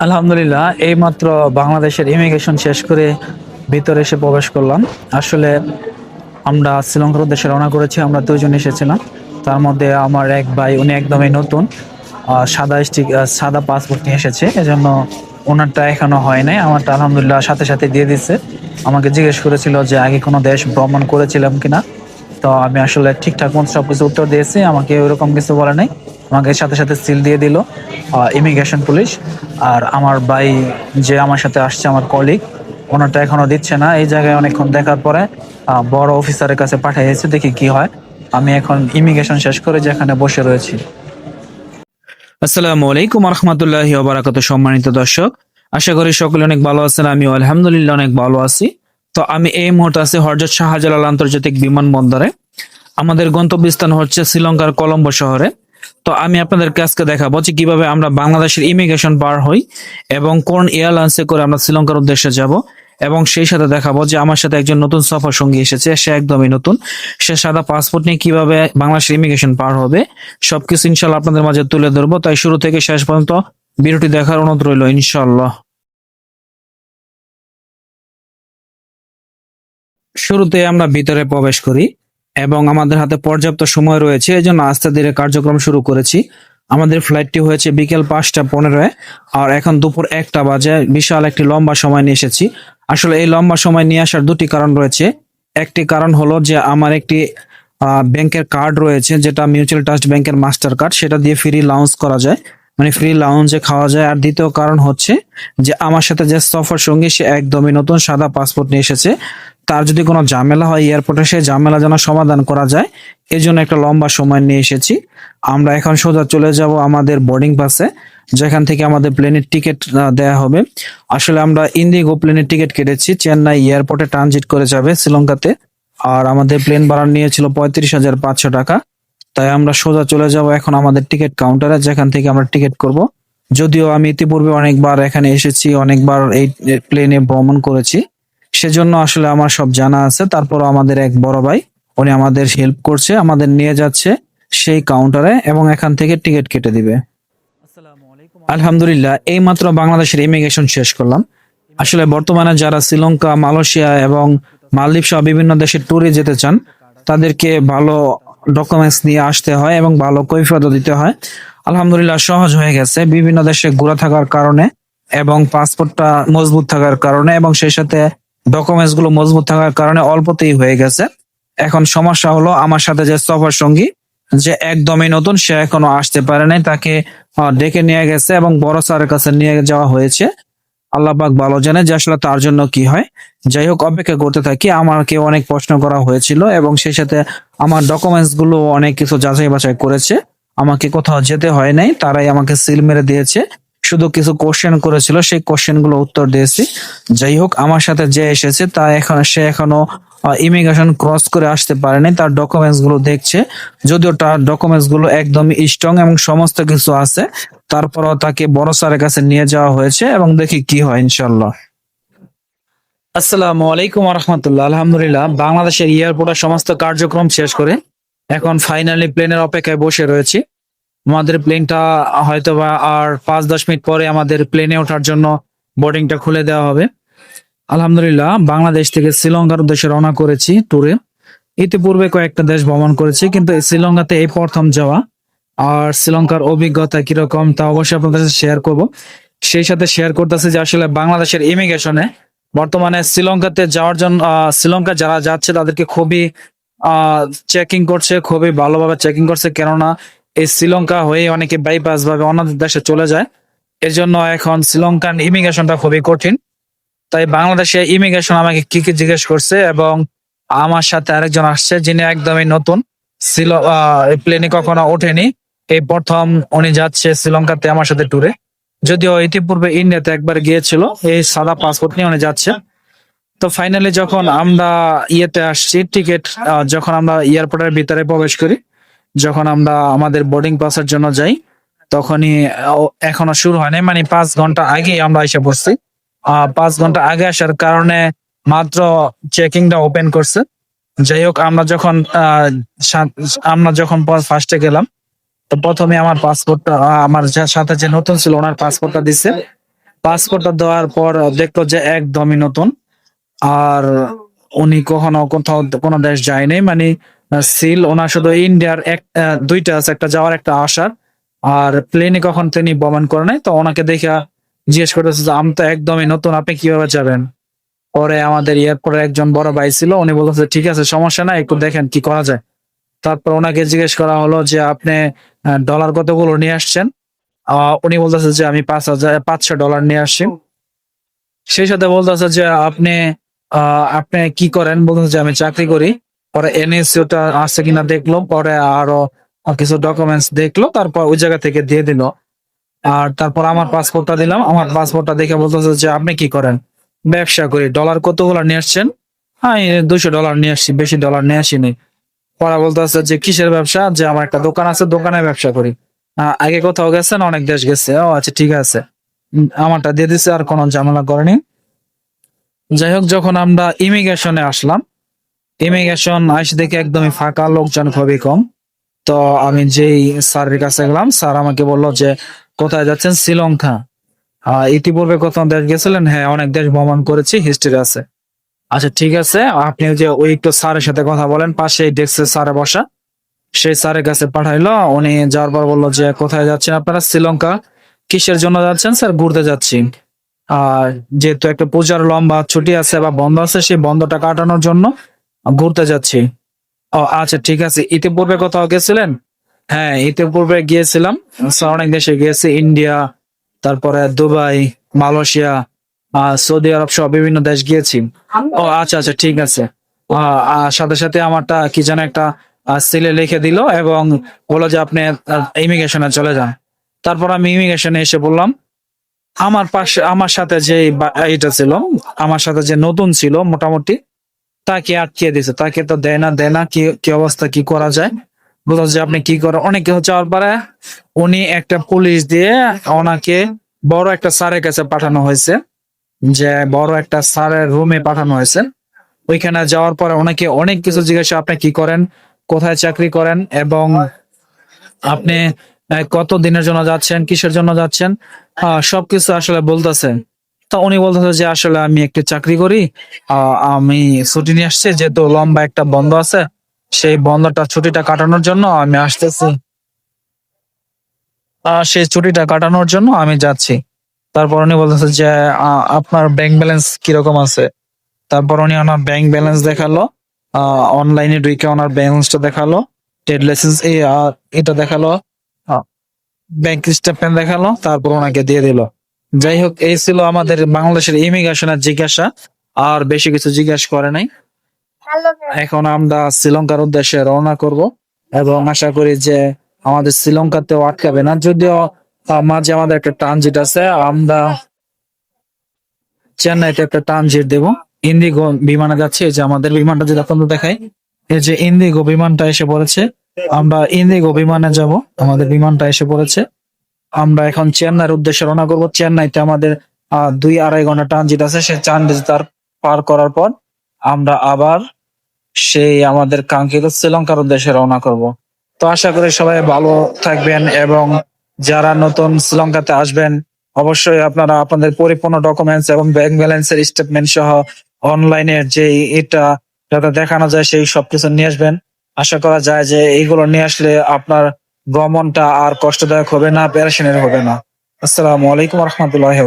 আলহামদুলিল্লাহ, এইমাত্র বাংলাদেশের ইমিগ্রেশন শেষ করে ভিতরে এসে প্রবেশ করলাম। আসলে আমরা শ্রীলঙ্কার উদ্দেশ্যে রওনা করেছি। আমরা দুজন এসেছিলাম। তার মধ্যে আমার এক ভাই, উনি একদমই নতুন, সাদা পাসপোর্ট নিয়ে এসেছে, এজন্য ওনারটা এখনো হয় নাই। আমারটা আলহামদুলিল্লাহ সাথে সাথে দিয়ে দিচ্ছে। আমাকে জিজ্ঞেস করেছিল যে আগে কোনো দেশ ভ্রমণ করেছিলাম কিনা। তো আমি আসলে ঠিকঠাক মতো সবকিছু উত্তর দিয়েছি। আমাকে ওরকম কিছু বলে নাই, আমাকে সাথে সাথে সিল দিয়ে দিল ইমিগ্রেশন পুলিশ। আর আমার ভাই যে আমার সাথে আসছে, আমার কলিগ, ওনারটা এখনো দিচ্ছে না। এই জায়গায় অনেকক্ষণ দেখার পরে বড় অফিসারের কাছে পাঠিয়েছে, দেখি কি হয়। আমি এখন ইমিগ্রেশন শেষ করে যেখানে বসে রয়েছি। আসসালামু আলাইকুম রহমতুল্লাহি ওয়া বারাকাতুহু। সম্মানিত দর্শক, আশা করি সকলে অনেক ভালো আছেন। আমিও আলহামদুলিল্লাহ অনেক ভালো আছি। তো আমি এই মুহূর্তে আছি হযরত শাহজালাল আন্তর্জাতিক বিমানবন্দরে। আমাদের গন্তব্যস্থান হচ্ছে শ্রীলঙ্কার কলম্বো শহরে। তো আমি আপনাদেরকে আজকে দেখাবো যে কিভাবে আমরা বাংলাদেশের ইমিগ্রেশন পার হই এবং কোন এয়ারলাইন্সে করে আমরা শ্রীলঙ্কার উদ্দেশ্যে যাব। এবং সেই সাথে দেখাবো যে আমার সাথে একজন নতুন সফর সঙ্গী এসেছে, সে একদমই নতুন। সে সাদা পাসপোর্ট নিয়ে কিভাবে বাংলাদেশের ইমিগ্রেশন পার হবে সবকিছু ইনশাল্লাহ আপনাদের মাঝে তুলে ধরবো। তাই শুরু থেকে শেষ পর্যন্ত ভিডিওটি দেখার অনুরোধ রইল ইনশাল্লাহ। শুরুতে আমরা ভিতরে প্রবেশ করি এবং আমাদের হাতে পর্যাপ্ত সময় রয়েছে, এই জন্য আস্তে ধীরে কার্যক্রম শুরু করেছি। আমাদের ফ্লাইটটি হয়েছে বিকেল 5টা 15-এ, আর এখন দুপুর 1টা বাজে। বিশাল একটি লম্বা সময় নিয়ে এসেছি। আসলে এই লম্বা সময় নিয়ে আসার দুটি কারণ রয়েছে। একটি কারণ হলো যে আমার একটি ব্যাংকের কার্ড রয়েছে, যেটা মিউচুয়াল ট্রাস্ট ব্যাংকের মাস্টার কার্ড, সেটা দিয়ে ফ্রি লাউঞ্জ করা যায়, মানে ফ্রি লাউঞ্জে খাওয়া যায়। আর দ্বিতীয় কারণ হচ্ছে যে আমার সাথে যে সফর সঙ্গী, সে একদমই নতুন সাদা পাসপোর্ট নিয়ে এসেছে। তার যদি কোনো ঝামেলা হয় এয়ারপোর্টে, সে ঝামেলা যেন সমাধান করা যায়, এই জন্য একটা লম্বা সময় নিয়ে এসেছি। আমরা এখন সোজা চলে যাব আমাদের বোর্ডিং পাসে, যেখান থেকে আমাদের প্লেনের টিকিট দেয়া হবে। আসলে আমরা ইন্ডিগো প্লেনের টিকিট কেটেছি, চেন্নাই এয়ারপোর্টে ট্রানজিট করে যাবে শ্রীলঙ্কাতে। আর আমাদের প্লেন ভাড়া নিয়েছিল 35,500 টাকা। তাই আমরা সোজা চলে যাব এখন আমাদের টিকিট কাউন্টারে, যেখান থেকে আমরা টিকিট করব। যদিও আমি ইতিপূর্বে অনেকবার এখানে এসেছি, অনেকবার এই প্লেনে ভ্রমণ করেছি, সেজন্য আসলে আমার সব জানা আছে। তারপরও আমাদের এক বড় ভাই, উনি আমাদের হেল্প করছে, আমাদের নিয়ে যাচ্ছে সেই কাউন্টারে এবং এখান থেকে টিকিট কেটে দিবে। আলহামদুলিল্লাহ, এই মাত্র বাংলাদেশের ইমিগ্রেশন শেষ করলাম। আসলে বর্তমানে যারা শ্রীলঙ্কা, মালয়েশিয়া এবং মালদ্বীপ সহ বিভিন্ন দেশে ট্যুরে যেতে চান, তাদেরকে ভালো ডকুমেন্টস নিয়ে আসতে হয় এবং ভালো কৈফিয়ত দিতে হয়। আলহামদুলিল্লাহ সহজ হয়ে গেছে বিভিন্ন দেশে ঘোরা থাকার কারণে এবং পাসপোর্টটা মজবুত থাকার কারণে এবং সেই সাথে ডকুমেন্টস গুলো মজবুত থাকার কারণে অল্পতেই হয়ে গেছে। এখন সমস্যা হলো আমার সাথে যে সফর সঙ্গী, যে একদমই নতুন, সে এখনো আসতে পারে নাই। তাকে ডেকে নিয়ে গেছে এবং বড় স্যারের কাছে নিয়ে যাওয়া হয়েছে। আল্লাহ পাক ভালো জানে যে আসলে তার জন্য কি হয়। যাই হোক, অপেক্ষা করতে থাকি। আমাকে অনেক প্রশ্ন করা হয়েছিল এবং সেই সাথে আমার ডকুমেন্টস গুলো অনেক কিছু যাচাই বাছাই করেছে। আমাকে কোথাও যেতে হয় নাই, তারাই আমাকে সিল মেরে দিয়েছে। শুধু কিছু কোশ্চেন করেছিল, সেই কোশ্চেন গুলো উত্তর দিয়েছি। যাই হোক, আমার সাথে যে এসেছে তা সে এখনো ইমিগ্রেশন ক্রস করে আসতে পারেনি। তার ডকুমেন্টস গুলো দেখছে, যদিও তার ডকুমেন্টস গুলো একদমই স্ট্রং এবং সমস্ত কিছু আছে। তারপরও তাকে বড় স্যারের কাছে নিয়ে যাওয়া হয়েছে এবং দেখি কি হয় ইনশাল্লাহ। আসসালামু আলাইকুম রহমতুল্লাহ। আলহামদুলিল্লাহ, বাংলাদেশের এয়ারপোর্টের সমস্ত কার্যক্রম শেষ করে এখন ফাইনালি প্লেনের অপেক্ষায় বসে রয়েছি। আমাদের প্লেনটা হয়তোবা আর 5-10 মিনিট পরে আমাদের প্লেনে ওঠার জন্য বোর্ডিংটা খুলে দেওয়া হবে। আলহামদুলিল্লাহ, বাংলাদেশ থেকে শ্রীলঙ্কার উদ্দেশ্যে রওনা করেছি ট্যুরে। ইতিপূর্বে কয়েকটা দেশ ভ্রমণ করেছি, কিন্তু এই শ্রীলঙ্কাতে এই প্রথম যাওয়া। আর শ্রীলঙ্কার অভিজ্ঞতা কিরকম তা অবশ্যই আপনাদের সাথে শেয়ার করব। সেই সাথে শেয়ার করতেছি যে আসলে বাংলাদেশের ইমিগ্রেশনে বর্তমানে শ্রীলঙ্কাতে যাওয়ার জন্য শ্রীলঙ্কা যারা যাচ্ছে তাদেরকে খুবই চেকিং করছে, খুবই ভালোভাবে চেকিং করছে। কেননা এই শ্রীলঙ্কা হয়ে অনেকে বাইপাস ভাবে অন্য দেশে চলে যায়। এর জন্য এখন শ্রীলঙ্কান ইমিগ্রেশনটা খুবই কঠিন। তাই বাংলাদেশে ইমিগ্রেশন আমাকে কি কি জিজ্ঞেস করছে, এবং আমার সাথে আরেকজন আসছে যিনি একদমই নতুন, ছিল প্লেনে কখনো ওঠেনি, এই প্রথম উনি যাচ্ছে শ্রীলঙ্কাতে আমার সাথে ট্যুরে। যদিও ইতিপূর্বে ইন্ডিয়াতে একবার গিয়েছিল, এই সাদা পাসপোর্ট নিয়ে উনি যাচ্ছে। তো ফাইনালি যখন আমরা ইয়েতে আসছি, টিকিট যখন আমরা এয়ারপোর্টের ভিতরে প্রবেশ করি, যখন আমরা আমাদের বোর্ডিং পাসের জন্য যাই, তখনই এখনো শুরু হয়নি, মানে 5 ঘন্টা আগে আমরা এসে পড়ছি। 5 ঘন্টা আগে আসার কারণে মাত্র চেকিংটা ওপেন করছে। যাই হোক, আমরা যখন ফার্স্টে গেলাম, তো প্রথমে আমার পাসপোর্টটা, আমার যার সাথে যে নতুন ছিল ওনার পাসপোর্টটা দিছে। পাসপোর্টটা দেওয়ার পর দেখলো যে একদমই নতুন। আর উনি কখনো কোথাও কোনো দেশ যায়নি, মানে সিল ওনার শুধু ইন্ডিয়ার দুইটা আছে, একটা যাওয়ার একটা আসার। আর প্লেনে কখন তিনি ভ্রমণ করে নাই, তো ওনাকে দেখে জিজ্ঞেস করতেছে যে আমি তো একদমই নতুন, আপনি কিভাবে যাবেন। পরে আমাদের এয়ারপোর্টে একজন বড় ভাই ছিল, উনি বলতেছে ঠিক আছে সমস্যা নাই, একটু দেখেন কি করা যায়। তারপর ওনাকে জিজ্ঞেস করা হলো যে আপনি ডলার কতগুলো নিয়ে আসছেন। উনি বলতেছে যে আমি 5,500 ডলার নিয়ে আসছি। সেই সাথে বলতেছে যে আপনি কি করেন, বলতেছে যে আমি চাকরি করি। পরে এনএসসি ওটা আছে কিনা দেখলো, পরে আরো কিছু ডকুমেন্টস দেখলো, তারপর ওই জায়গা থেকে দিয়ে দিল। আর তারপর আমার পাসপোর্টটা দিলাম, আমার পাসপোর্টটা দেখে বলতেছে যে আপনি কি করেন। ব্যবসা করি। ডলার কতগুলো নিয়ে আসছেন? হ্যাঁ, 200 ডলার নিয়ে আসছি, বেশি ডলার নিয়ে আসিনি। পরে বলতেছে যে কিসের ব্যবসা, যে আমার একটা দোকান আছে, দোকানে ব্যবসা করি। আগে কোথাও গেছেন? অনেক দেশ গেছে। ও আচ্ছা ঠিক আছে। আমারটা দিয়ে দিছে, আর কোনো ঝামেলা করেনি। যাই হোক, যখন আমরা ইমিগ্রেশনে আসলাম, ইমিগ্রেশন আইসে দেখে একদমই ফাঁকা, লোকজন খুবই কম। তো আমি যেই স্যারের কাছে গেলাম, স্যার আমাকে বললো যে কোথায় যাচ্ছেন? শ্রীলঙ্কা। ইতিপূর্বে কোথাও দেশ গেছিলেন? হ্যাঁ, অনেক দেশ ভ্রমণ করেছি, হিস্ট্রি আছে। আচ্ছা ঠিক আছে, আপনি ওই যে ওই একটু স্যারের সাথে কথা বলেন, পাশে ডেস্কে স্যারে বসা। সেই স্যারের কাছে পাঠাইলো। উনি যাওয়ার পর বললো যে কোথায় যাচ্ছেন আপনারা? শ্রীলঙ্কা। কিসের জন্য যাচ্ছেন? স্যার ঘুরতে যাচ্ছি। আর যেহেতু একটা পূজার লম্বা ছুটি আছে বা বন্ধ আছে, সেই বন্ধটা কাটানোর জন্য ঘুরতে যাচ্ছি। ও আচ্ছা ঠিক আছে, ইতিপূর্বে কোথাও গেছিলেন? হ্যাঁ, ইতিপূর্বে গিয়েছিলাম। স্যার অনেক দেশে গিয়েছি, ইন্ডিয়া, তারপরে দুবাই, মালয়েশিয়া, সৌদি আরব সহ বিভিন্ন দেশ গিয়েছি। ও আচ্ছা আচ্ছা ঠিক আছে। সাথে সাথে আমারটা কি যেন একটা সিলে লিখে দিল এবং বললো যে আপনি ইমিগ্রেশনে চলে যান। তারপর আমি ইমিগ্রেশনে এসে বললাম, আমার পাশে আমার সাথে যে এটা ছিল, আমার সাথে যে নতুন ছিল মোটামুটি, তাকে আটকে দিছে। তাকে তো দেয় না, কি কি অবস্থা, কি করা যায়। বলতো যে আপনি কি করেন। অনেকে হচ্ছে আর পারে, উনি একটা পুলিশ দিয়ে ওনাকে বড় একটা স্যারের কাছে পাঠানো হয়েছে, যে বড় একটা স্যারের রুমে পাঠানো হয়েছে। ওইখানে যাওয়ার পরে ওনাকে অনেক কিছু জিজ্ঞাসা, আপনি কি করেন, কোথায় চাকরি করেন, এবং আপনি কত দিনের জন্য যাচ্ছেন, কিসের জন্য যাচ্ছেন, সবকিছু আসলে বলতেছে। তো উনি বলতেছে যে আসলে আমি একটু চাকরি করি, আমি ছুটি নিয়ে আসছি, যেহেতু লম্বা একটা বন্ধ আছে, সেই বন্ধটা ছুটিটা কাটানোর জন্য আমি আসতেছি। সেই ছুটিটা কাটানোর জন্য আমি যাচ্ছি। তারপর উনি বলতেছে যে আপনার ব্যাংক ব্যালেন্স কিরকম আছে। তারপর উনি ওনার ব্যাংক ব্যালেন্স দেখালো, অনলাইনে ঢুকে ওনার ব্যালেন্সটা দেখালো, ট্রেড লাইসেন্স এটা দেখালো, ব্যাংক স্টেটমেন্ট দেখালো, তারপর ওনাকে দিয়ে দিল। যাই হোক, এই ছিল আমাদের বাংলাদেশের ইমিগ্রেশনের জিজ্ঞাসা। আর বেশি কিছু জিজ্ঞাসা করে নাই। এখন আমরা শ্রীলঙ্কার উদ্দেশ্যে রওনা করব এবং আশা করি যে আমাদের শ্রীলঙ্কাতেও আটকাবে না, যদিও মাঝে আমাদের একটা ট্রানজিট আছে। আমরা চেন্নাইতে একটা ট্রানজিট দেব, ইন্ডিগো বিমানে যাচ্ছে। এই যে আমাদের বিমানটা যদি আপনাদের দেখাই, এই যে ইন্ডিগো বিমানটা এসে পড়েছে। আমরা ইন্ডিগো বিমানে যাব, আমাদের বিমানটা এসে পড়েছে। আমরা এখন চেন্নাইয়ের উদ্দেশ্যে রওনা করবো। চেন্নাইতে আমাদের 2-2.5 ঘন্টা ট্রানজিট আছে। সেই ট্রানজিট পার করার পর আমরা আবার সেই আমাদের কাঙ্ক্ষিত শ্রীলঙ্কার উদ্দেশ্যে রওনা করব। তো আশা করি সবাই ভালো থাকবেন, এবং যারা নতুন শ্রীলঙ্কাতে আসবেন অবশ্যই আপনারা আপনাদের পরিপূর্ণ ডকুমেন্টস এবং ব্যাংক ব্যালেন্সের স্টেটমেন্ট সহ অনলাইনের যে এটা যাতে দেখানো যায়, সেই সবকিছু নিয়ে আসবেন। আশা করা যায় যে এইগুলো নিয়ে আসলে আপনার ভ্রমণটা আর কষ্টদায়ক হবে না, পেরেশানির হবে না। আসসালামু আলাইকুম রহমতুল্লাহ।